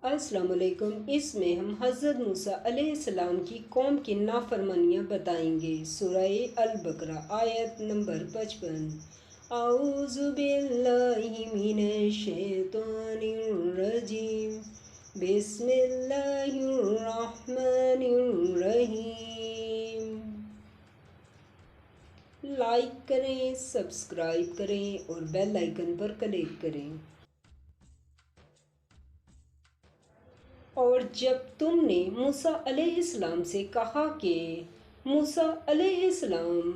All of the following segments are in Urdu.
السلام علیکم۔ اس میں ہم حضرت موسیٰ علیہ السلام کی قوم کی نافرمانیاں بتائیں گے۔ سورہ البقرہ آیت نمبر 55۔ اعوذ باللہ من الشیطان الرجیم، بسم اللہ الرحمن الرحیم۔ لائک کریں، سبسکرائب کریں اور بیل آئیکن پر کلک کریں۔ اور جب تم نے موسیٰ علیہ السلام سے کہا کہ موسیٰ علیہ السلام،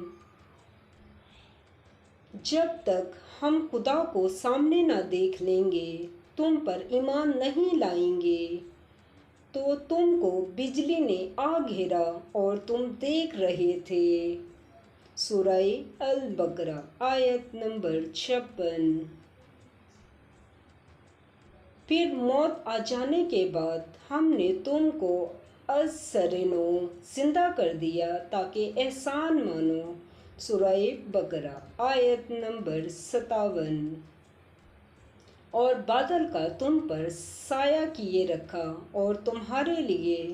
جب تک ہم خدا کو سامنے نہ دیکھ لیں گے تم پر ایمان نہیں لائیں گے، تو تم کو بجلی نے آ گھیرا اور تم دیکھ رہے تھے۔ سورہ البقرہ آیت نمبر 56۔ پھر موت آ جانے کے بعد ہم نے تم کو از سر نو زندہ کر دیا تاکہ احسان مانو۔ سورہ بقرہ آیت نمبر 57۔ اور بادل کا تم پر سایہ کیے رکھا اور تمہارے لیے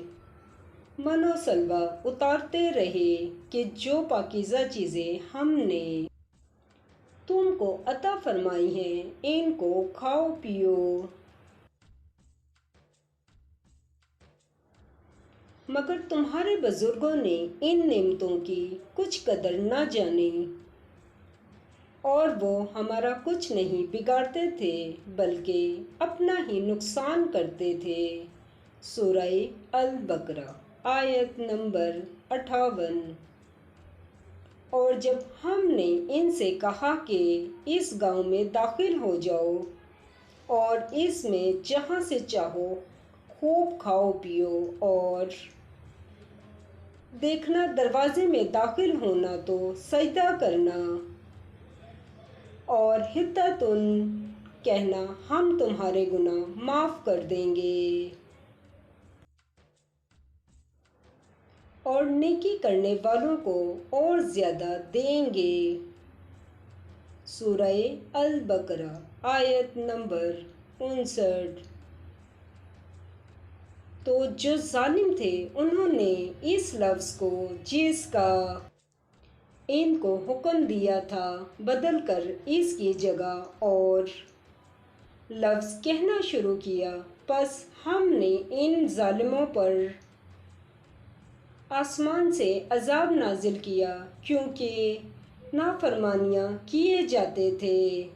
من و سلوہ اتارتے رہے کہ جو پاکیزہ چیزیں ہم نے تم کو عطا فرمائی ہیں ان کو کھاؤ پیو۔ مگر تمہارے بزرگوں نے ان نعمتوں کی کچھ قدر نہ جانی اور وہ ہمارا کچھ نہیں بگاڑتے تھے بلکہ اپنا ہی نقصان کرتے تھے۔ سورہ البقرہ آیت نمبر 58۔ اور جب ہم نے ان سے کہا کہ اس گاؤں میں داخل ہو جاؤ اور اس میں جہاں سے چاہو خوب کھاؤ پیو، اور دیکھنا دروازے میں داخل ہونا تو سجدہ کرنا اور حطۃ کہنا، ہم تمہارے گناہ معاف کر دیں گے اور نیکی کرنے والوں کو اور زیادہ دیں گے۔ سورہ البقرہ آیت نمبر 59۔ تو جو ظالم تھے انہوں نے اس لفظ کو جس کا ان کو حکم دیا تھا بدل کر اس کی جگہ اور لفظ کہنا شروع کیا، پس ہم نے ان ظالموں پر آسمان سے عذاب نازل کیا کیونکہ نافرمانیاں کیے جاتے تھے۔